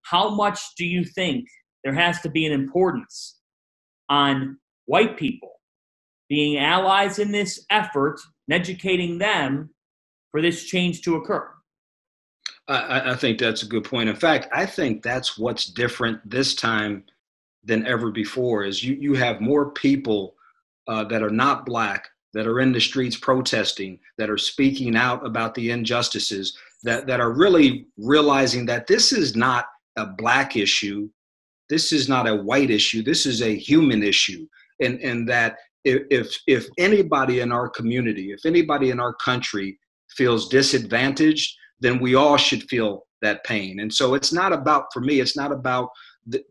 how much do you think there has to be an importance on white people being allies in this effort and educating them for this change to occur? I think that's a good point. In fact, I think that's what's different this time than ever before. Is you have more people that are not black that are in the streets protesting, that are speaking out about the injustices, that are really realizing that this is not a black issue, this is not a white issue, this is a human issue, and that if anybody in our community, if anybody in our country feels disadvantaged, then we all should feel that pain. And so it's not about, for me, it's not about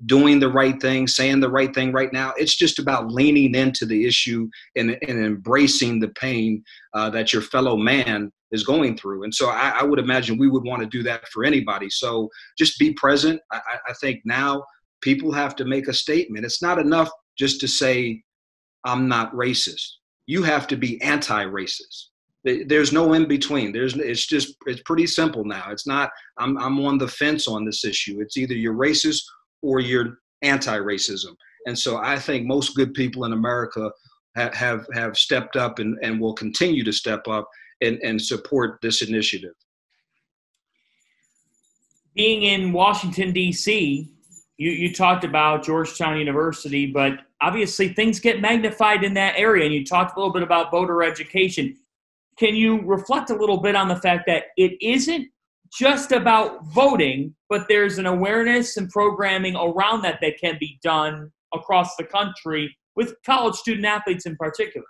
doing the right thing, saying the right thing right now. It's just about leaning into the issue and embracing the pain that your fellow man is going through. And so I would imagine we would want to do that for anybody. So just be present. I think now people have to make a statement. It's not enough just to say, I'm not racist. You have to be anti-racist. There's no in between. It's pretty simple now. It's not, I'm on the fence on this issue. It's either you're racist or you're anti-racism. And so I think most good people in America have stepped up and will continue to step up and support this initiative. Being in Washington, D.C., you talked about Georgetown University, but obviously things get magnified in that area, and you talked a little bit about voter education. Can you reflect a little bit on the fact that it isn't just about voting, but there's an awareness and programming around that can be done across the country with college student athletes in particular?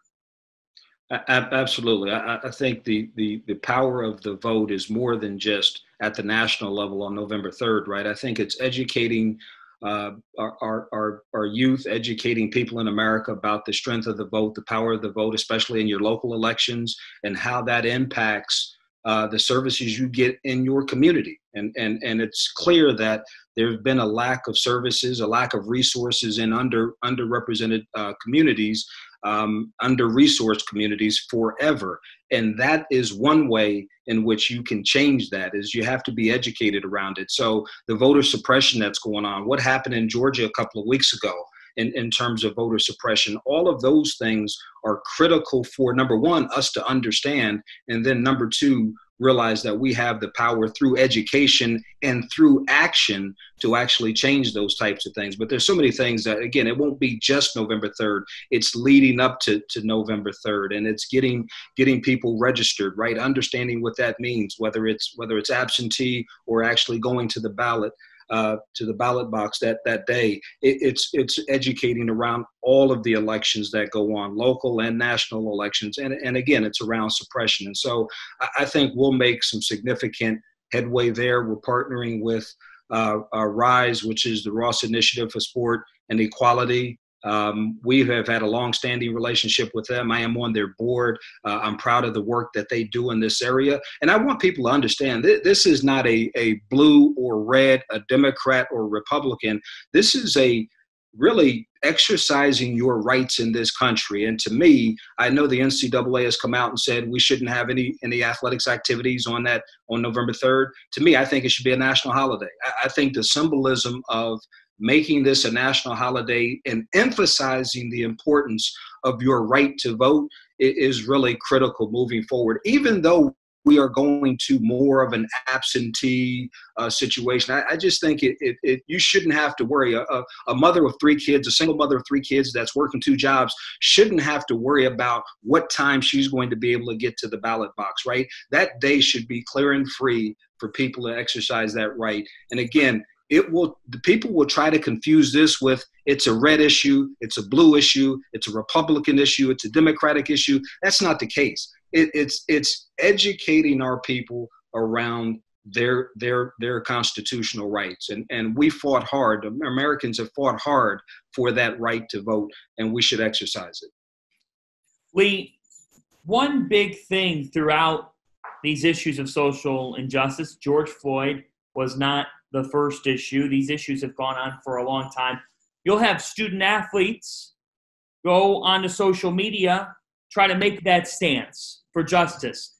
Absolutely. I think the power of the vote is more than just at the national level on November 3rd, right? I think it's educating our youth, educating people in America about the strength of the vote, the power of the vote, especially in your local elections, and how that impacts the services you get in your community. And it's clear that there's been a lack of services, a lack of resources in underrepresented communities, under-resourced communities forever. And that is one way in which you can change that, is you have to be educated around it. So the voter suppression that's going on, what happened in Georgia a couple of weeks ago in terms of voter suppression, all of those things are critical for, number one, us to understand, and then number two, realize that we have the power through education and through action to actually change those types of things. But there's so many things that, again, it won't be just November 3rd. It's leading up to November 3rd, and it's getting people registered, right? Understanding what that means, whether it's absentee or actually going to the ballot box that day. It's educating around all of the elections that go on, local and national elections. And again, it's around suppression. And so I think we'll make some significant headway there. We're partnering with RISE, which is the Ross Initiative for Sport and Equality. We have had a long-standing relationship with them. I am on their board. I'm proud of the work that they do in this area. And I want people to understand this is not a blue or red, a Democrat or Republican. This is a really exercising your rights in this country. And to me, I know the NCAA has come out and said we shouldn't have any athletics activities on November 3rd. To me, I think it should be a national holiday. I think the symbolism of making this a national holiday and emphasizing the importance of your right to vote is really critical moving forward, even though we are going to more of an absentee situation. I just think you shouldn't have to worry. A mother of three kids, a single mother of three kids that's working two jobs, shouldn't have to worry about what time she's going to be able to get to the ballot box, right? That day should be clear and free for people to exercise that right. And again, the people will try to confuse this with it's a red issue, it's a blue issue, it's a Republican issue, it's a Democratic issue. That's not the case. It's educating our people around their constitutional rights. And we fought hard. Americans have fought hard for that right to vote, and we should exercise it. Lee, one big thing throughout these issues of social injustice, George Floyd was not the first issue. These issues have gone on for a long time. You'll have student athletes go onto social media, try to make that stance for justice.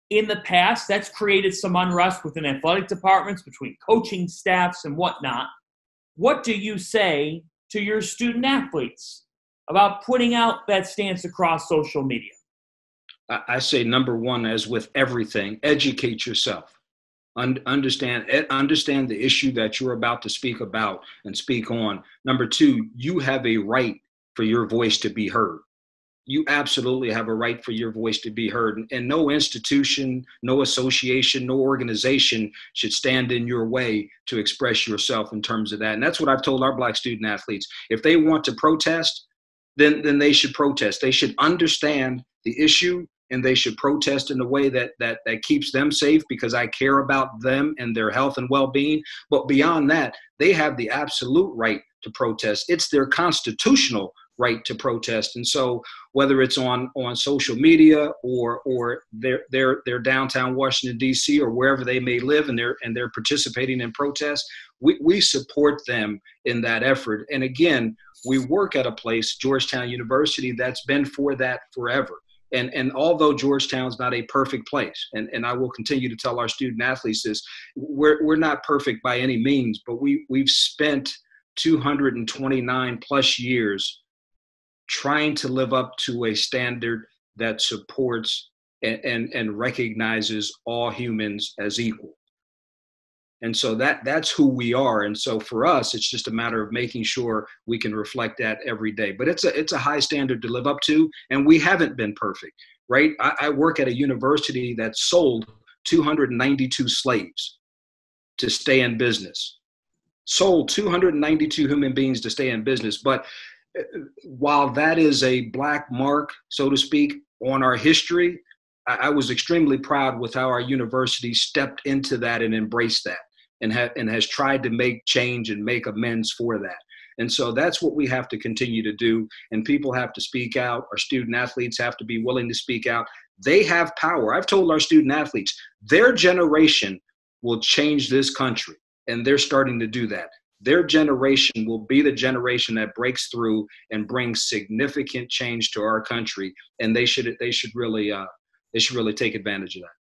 in the past, that's created some unrest within athletic departments, between coaching staffs and whatnot. What do you say to your student athletes about putting out that stance across social media? I say, number one, as with everything, educate yourself. Understand the issue that you're about to speak about and speak on. Number two, you have a right for your voice to be heard. You absolutely have a right for your voice to be heard. And no institution, no association, no organization should stand in your way to express yourself in terms of that. And that's what I've told our Black student athletes. If they want to protest, then they should protest. They should understand the issue, and they should protest in a way that keeps them safe, because I care about them and their health and well-being. But beyond that, they have the absolute right to protest. It's their constitutional right to protest. And so whether it's on social media or they're downtown Washington, D.C., or wherever they may live, and they're participating in protests, we support them in that effort. And again, we work at a place, Georgetown University, that's been for that forever. And although Georgetown's not a perfect place, and I will continue to tell our student athletes this, we're not perfect by any means, but we've spent 229 plus years trying to live up to a standard that supports and recognizes all humans as equal. And so that's who we are. And so for us, it's just a matter of making sure we can reflect that every day. But it's a high standard to live up to, and we haven't been perfect, right? I work at a university that sold 292 slaves to stay in business. Sold 292 human beings to stay in business. But while that is a black mark, so to speak, on our history, I was extremely proud with how our university stepped into that and embraced that, and has tried to make change and make amends for that. And so that's what we have to continue to do. And people have to speak out. Our student athletes have to be willing to speak out. They have power. I've told our student athletes, their generation will change this country, and they're starting to do that. Their generation will be the generation that breaks through and brings significant change to our country, and they should really take advantage of that.